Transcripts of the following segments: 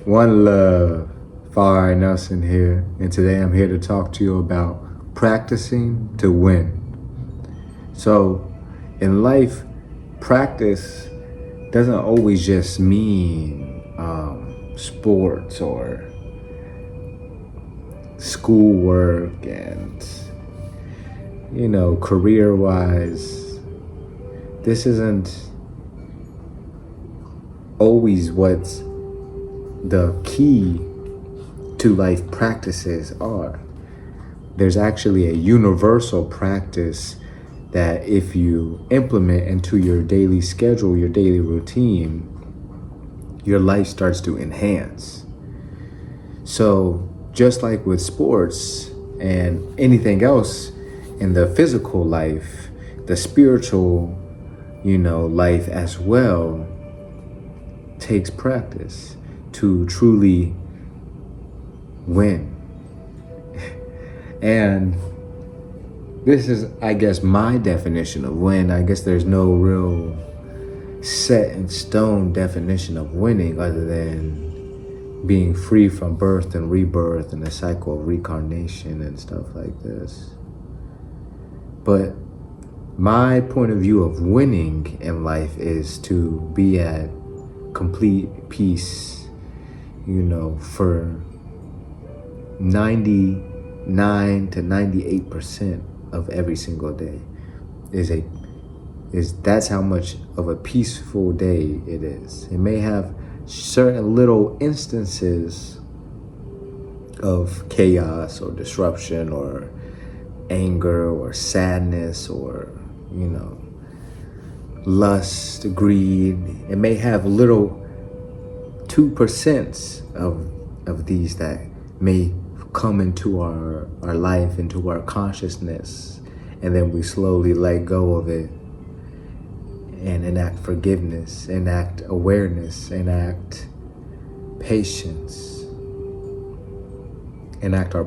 One love, Far Nelson here, and today I'm here to talk to you about practicing to win. So, in life, practice doesn't always just mean sports or schoolwork and, career wise. This isn't always what's the key to life practices are. There's actually a universal practice that if you implement into your daily schedule, your daily routine, your life starts to enhance. So just like with sports and anything else in the physical life, the spiritual, life as well takes practice to truly win. And this is, I guess, my definition of win. I guess there's no real set in stone definition of winning other than being free from birth and rebirth and the cycle of reincarnation and stuff like this. But my point of view of winning in life is to be at complete peace, for 99 to 98% of every single day that's how much of a peaceful day it is. It may have certain little instances of chaos or disruption or anger or sadness or, lust, greed. It may have little 2% of these that may come into our life, into our consciousness, and then we slowly let go of it and enact forgiveness, enact awareness, enact patience, enact our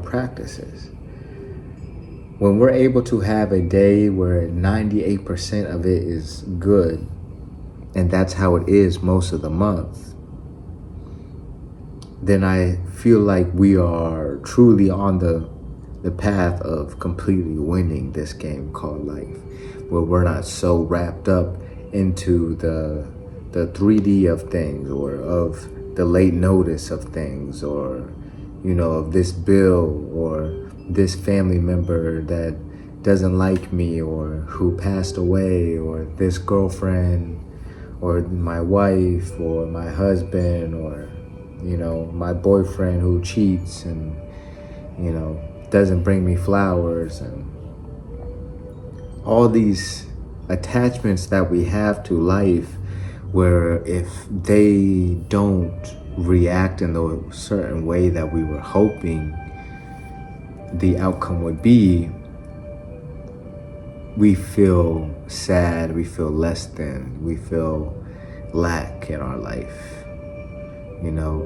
practices. When we're able to have a day where 98% of it is good, and that's how it is most of the month, then I feel like we are truly on the path of completely winning this game called life, where we're not so wrapped up into the 3D of things or of the late notice of things or, of this bill or this family member that doesn't like me or who passed away or this girlfriend or my wife or my husband or, my boyfriend who cheats and, doesn't bring me flowers, and all these attachments that we have to life where if they don't react in the certain way that we were hoping the outcome would be, we feel sad, we feel less than, we feel lack in our life.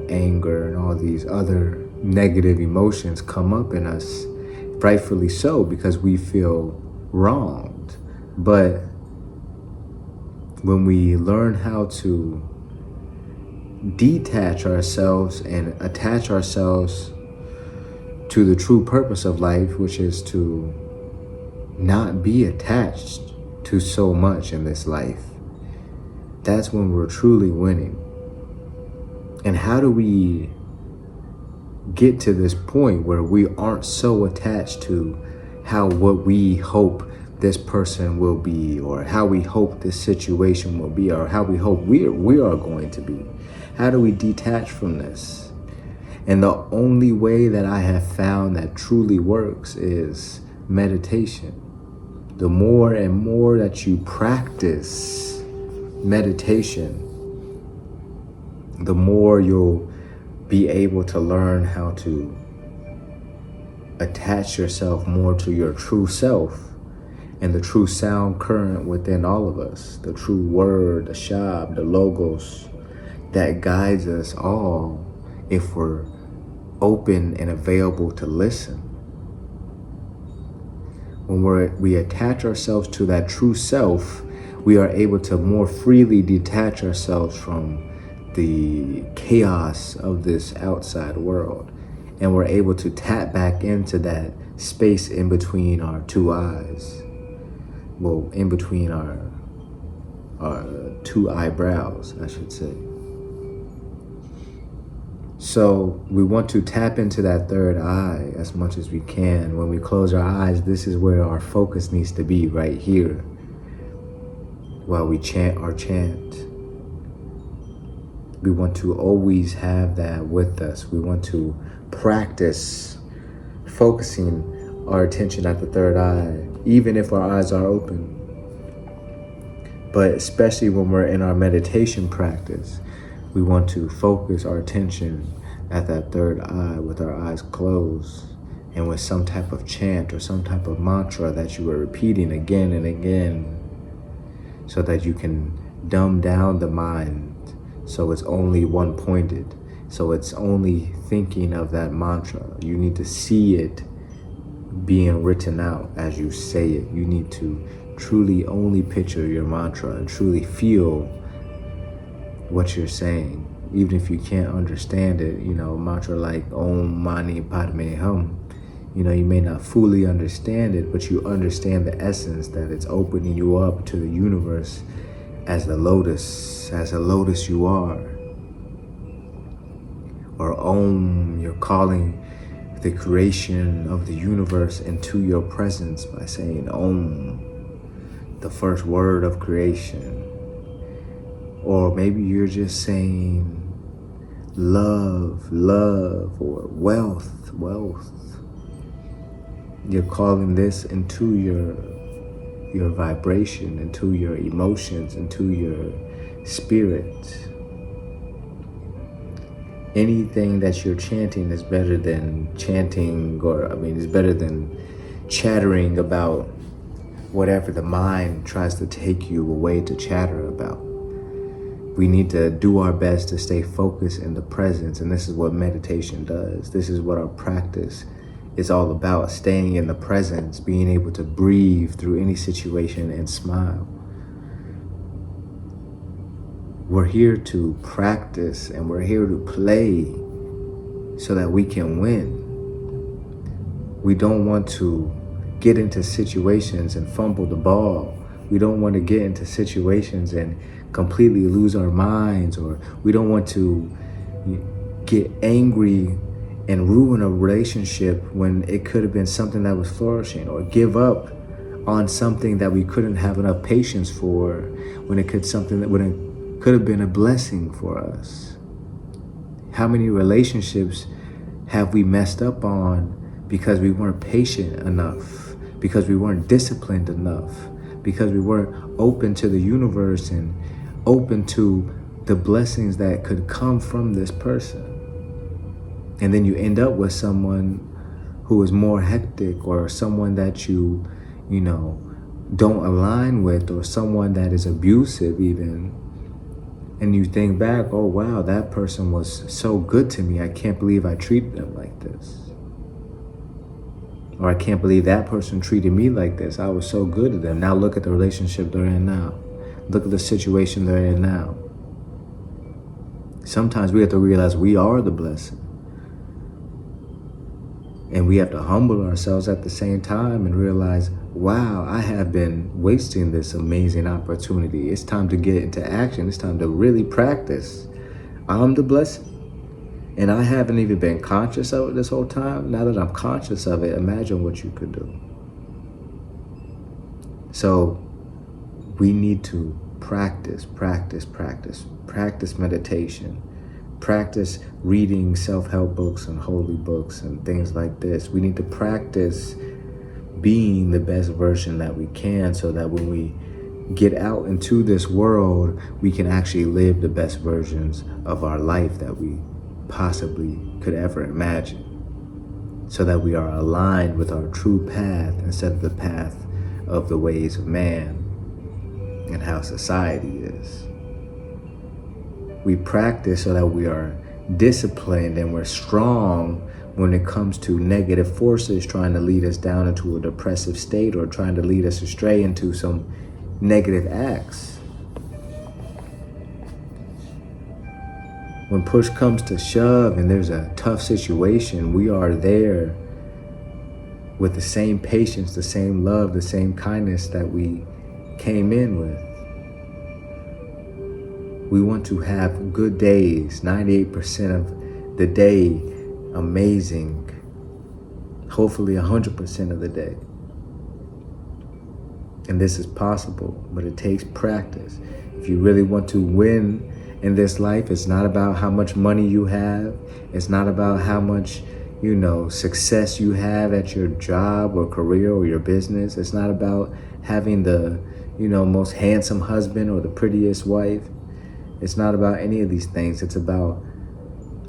Anger and all these other negative emotions come up in us, rightfully so, because we feel wronged. But when we learn how to detach ourselves and attach ourselves to the true purpose of life, which is to not be attached to so much in this life, that's when we're truly winning. And how do we get to this point where we aren't so attached to what we hope this person will be, or how we hope this situation will be, or how we hope we are going to be? How do we detach from this? And the only way that I have found that truly works is meditation. The more and more that you practice meditation, the more you'll be able to learn how to attach yourself more to your true self and the true sound current within all of us, the true word, the shab, the logos that guides us all if we're open and available to listen. When we attach ourselves to that true self, we are able to more freely detach ourselves from the chaos of this outside world, and we're able to tap back into that space in between our two eyes. Well, in between our two eyebrows, I should say. So we want to tap into that third eye as much as we can. When we close our eyes, this is where our focus needs to be, right here, while we chant our chant. We want to always have that with us. We want to practice focusing our attention at the third eye, even if our eyes are open. But especially when we're in our meditation practice, we want to focus our attention at that third eye with our eyes closed, and with some type of chant or some type of mantra that you are repeating again and again, so that you can dumb down the mind so it's only one pointed, so it's only thinking of that mantra. You need to see it being written out as you say it. You need to truly only picture your mantra and truly feel what you're saying. Even if you can't understand it, a mantra like Om Mani Padme Hum, you may not fully understand it, but you understand the essence that it's opening you up to the universe as a lotus you are. Or Om, you're calling the creation of the universe into your presence by saying Om, the first word of creation. Or maybe you're just saying love, or wealth. You're calling this into your vibration, into your emotions, into your spirit. Anything that you're chanting is better than chanting, it's better than chattering about whatever the mind tries to take you away to chatter about. We need to do our best to stay focused in the presence, and this is what meditation does. This is what our practice is all about, staying in the presence, being able to breathe through any situation and smile. We're here to practice and we're here to play so that we can win. We don't want to get into situations and fumble the ball. We don't want to get into situations and completely lose our minds, or we don't want to get angry and ruin a relationship when it could have been something that was flourishing, or give up on something that we couldn't have enough patience for when it could have been a blessing for us. How many relationships have we messed up on because we weren't patient enough, because we weren't disciplined enough, because we weren't open to the universe and open to the blessings that could come from this person? And then you end up with someone who is more hectic, or someone that you don't align with, or someone that is abusive even. And you think back, oh wow, that person was so good to me. I can't believe I treated them like this. Or I can't believe that person treated me like this. I was so good to them. Now look at the relationship they're in now. Look at the situation they're in now. Sometimes we have to realize we are the blessing. And we have to humble ourselves at the same time and realize, wow, I have been wasting this amazing opportunity. It's time to get into action. It's time to really practice. I'm the blessing. And I haven't even been conscious of it this whole time. Now that I'm conscious of it, imagine what you could do. So we need to practice meditation. Practice reading self-help books and holy books and things like this. We need to practice being the best version that we can, so that when we get out into this world, we can actually live the best versions of our life that we possibly could ever imagine, so that we are aligned with our true path instead of the path of the ways of man and how society is. We practice so that we are disciplined and we're strong when it comes to negative forces trying to lead us down into a depressive state, or trying to lead us astray into some negative acts. When push comes to shove and there's a tough situation, we are there with the same patience, the same love, the same kindness that we came in with. We want to have good days, 98% of the day, amazing, hopefully 100% of the day. And this is possible, but it takes practice. If you really want to win in this life, it's not about how much money you have. It's not about how much, success you have at your job or career or your business. It's not about having the, most handsome husband or the prettiest wife. It's not about any of these things. It's about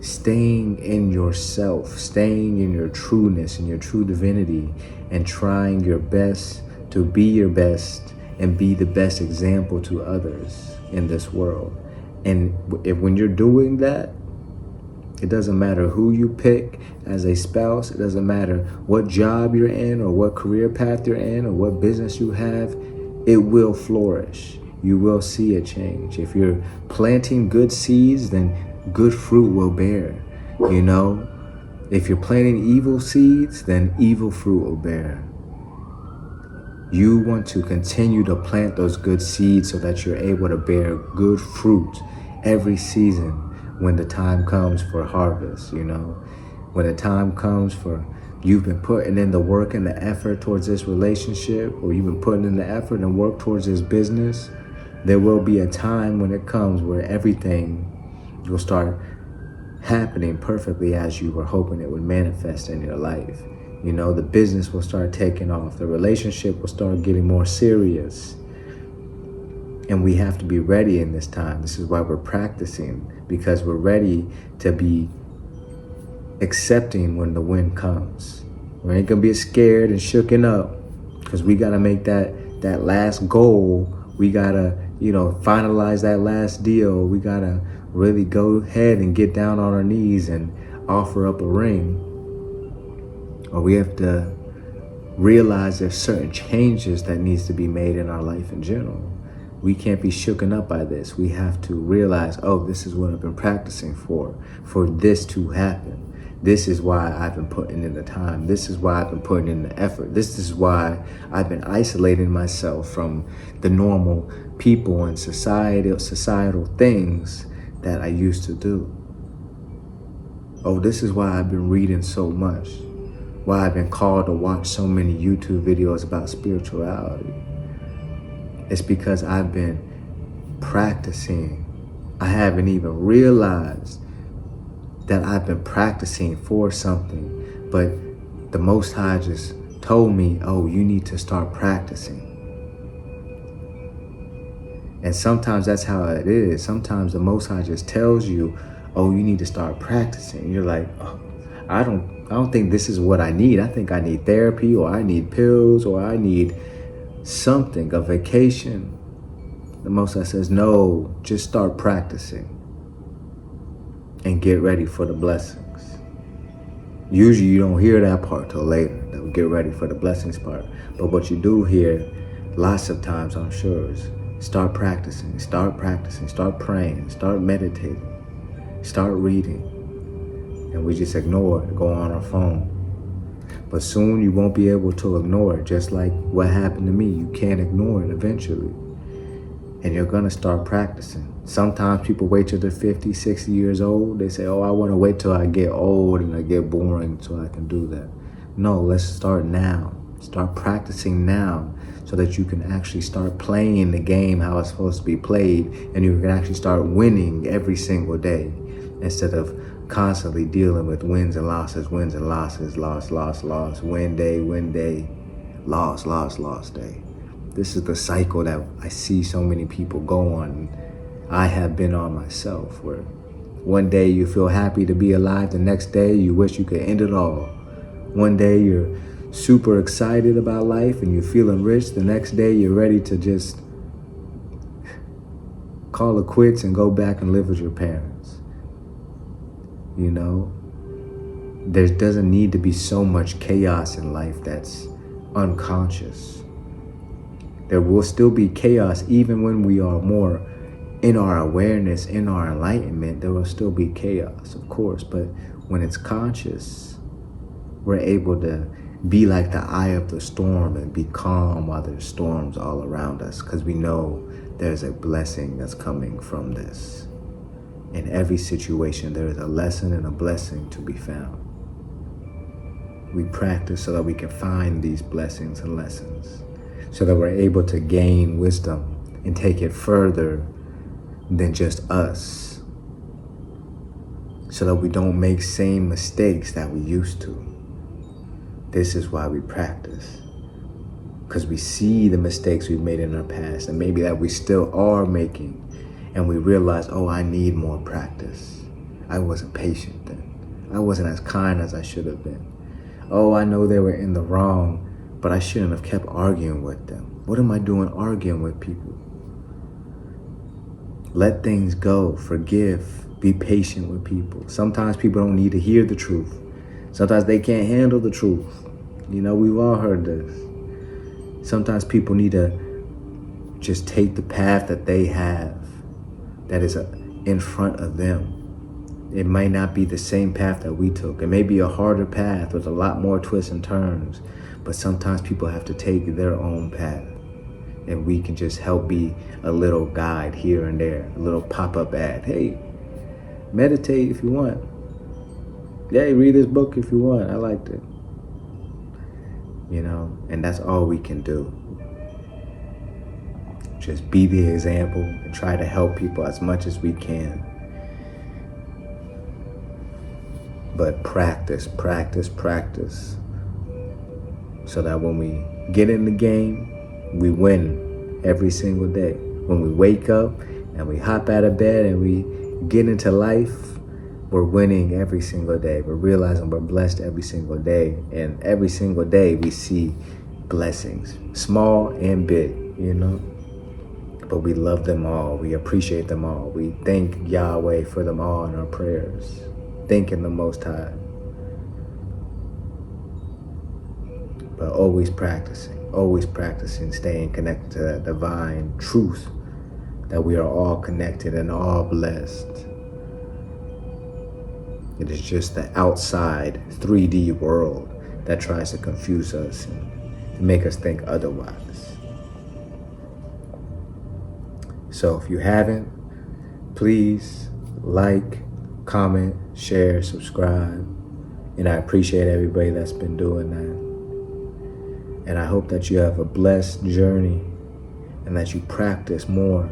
staying in yourself, staying in your trueness and your true divinity, and trying your best to be your best and be the best example to others in this world. And when you're doing that, it doesn't matter who you pick as a spouse. It doesn't matter what job you're in or what career path you're in or what business you have. It will flourish. You will see a change. If you're planting good seeds, then good fruit will bear. If you're planting evil seeds, then evil fruit will bear. You want to continue to plant those good seeds so that you're able to bear good fruit every season when the time comes for harvest, When the time comes for you've been putting in the work and the effort towards this relationship, or you've been putting in the effort and work towards this business, there will be a time when it comes where everything will start happening perfectly as you were hoping it would manifest in your life. The business will start taking off. The relationship will start getting more serious. And we have to be ready in this time. This is why we're practicing, because we're ready to be accepting when the wind comes. We ain't gonna be scared and shooken up, because we gotta make that last goal. We gotta, finalize that last deal. We gotta really go ahead and get down on our knees and offer up a ring. Or we have to realize there's certain changes that needs to be made in our life in general. We can't be shooken up by this. We have to realize, this is what I've been practicing for this to happen. This is why I've been putting in the time. This is why I've been putting in the effort. This is why I've been isolating myself from the normal people and societal things that I used to do. This is why I've been reading so much. Why I've been called to watch so many YouTube videos about spirituality. It's because I've been practicing. I haven't even realized that I've been practicing for something, but the Most High just told me, you need to start practicing. And sometimes that's how it is. Sometimes the Most High just tells you, you need to start practicing. And you're like, I don't think this is what I need. I think I need therapy, or I need pills, or I need something, a vacation. The Most High says, no, just start practicing and get ready for the blessings. Usually you don't hear that part till later, that get ready for the blessings part. But what you do hear lots of times, I'm sure, is start practicing, start praying, start meditating, start reading. And we just ignore it, go on our phone. But soon you won't be able to ignore it, just like what happened to me. You can't ignore it eventually. And you're gonna start practicing. Sometimes people wait till they're 50, 60 years old. They say, I wanna wait till I get old and I get boring so I can do that. No, let's start now. Start practicing now so that you can actually start playing the game how it's supposed to be played, and you can actually start winning every single day instead of constantly dealing with wins and losses, loss, win day, loss day. This is the cycle that I see so many people go on. I have been on myself, where one day you feel happy to be alive, the next day you wish you could end it all. One day you're super excited about life and you're feeling rich, the next day you're ready to just call it quits and go back and live with your parents. There doesn't need to be so much chaos in life that's unconscious. There will still be chaos even when we are more in our awareness, in our enlightenment, there will still be chaos, of course. But when it's conscious, we're able to be like the eye of the storm and be calm while there's storms all around us, because we know there's a blessing that's coming from this. In every situation, there is a lesson and a blessing to be found. We practice so that we can find these blessings and lessons, so that we're able to gain wisdom and take it further than just us, so that we don't make same mistakes that we used to. This is why we practice, because we see the mistakes we've made in our past and maybe that we still are making, and we realize, oh, I need more practice. I wasn't patient then. I wasn't as kind as I should have been. Oh, I know they were in the wrong, but I shouldn't have kept arguing with them. What am I doing arguing with people? Let things go, forgive, be patient with people. Sometimes people don't need to hear the truth. Sometimes they can't handle the truth. You know, we've all heard this. Sometimes people need to just take the path that they have, that is in front of them. It might not be the same path that we took. It may be a harder path with a lot more twists and turns, but sometimes people have to take their own path. And we can just help be a little guide here and there, a little pop-up ad. Hey, meditate if you want. Hey, read this book if you want. I liked it. You know, and that's all we can do. Just be the example and try to help people as much as we can. But practice, practice, practice, so that when we get in the game, we win every single day. When we wake up and we hop out of bed and we get into life, we're winning every single day. We're realizing we're blessed every single day. And every single day we see blessings, small and big, you know. But we love them all. We appreciate them all. We thank Yahweh for them all in our prayers. Thanking the Most High. But always practicing, staying connected to that divine truth that we are all connected and all blessed. It is just the outside 3D world that tries to confuse us and make us think otherwise. So if you haven't, please like, comment, share, subscribe. And I appreciate everybody that's been doing that. And I hope that you have a blessed journey and that you practice more.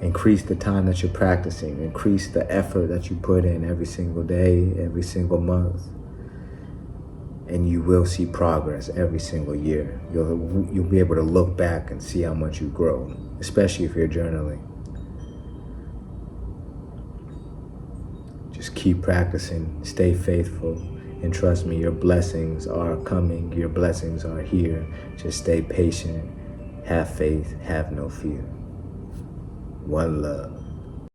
Increase the time that you're practicing. Increase the effort that you put in every single day, every single month. And you will see progress every single year. You'll be able to look back and see how much you grow, especially if you're journaling. Just keep practicing, stay faithful, and trust me, your blessings are coming, your blessings are here. Just stay patient, have faith, have no fear. One love.